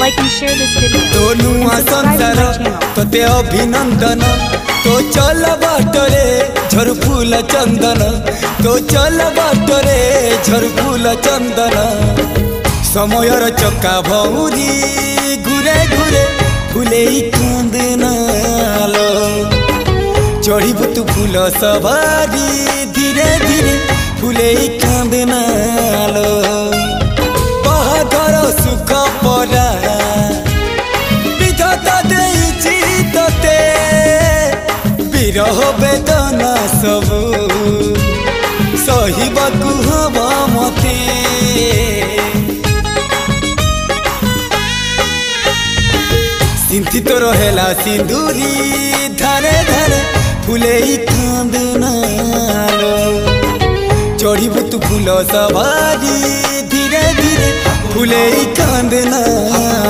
like and share this video. तो नुआ संसार तोते अभिनंदन तो चल बाटरे झर फूल चंदन तो चल बाटरे झर फूल चंदन समयर चक्का भौरी घुरे घुरे फूले कांदनालो चढ़ीबु तू फूल सवारी धीरे धीरे फूले कांदनालो बाहागर सुख परा विधाता देइछि तोते विरह वेदना सबु सहिबाकु हवा मते सिंथी तो रहेला सिंदूरी धारे धारे फूले कांदनालो चढ़ीबु तू फूल सवारी धीरे धीरे फूले कांदनालो।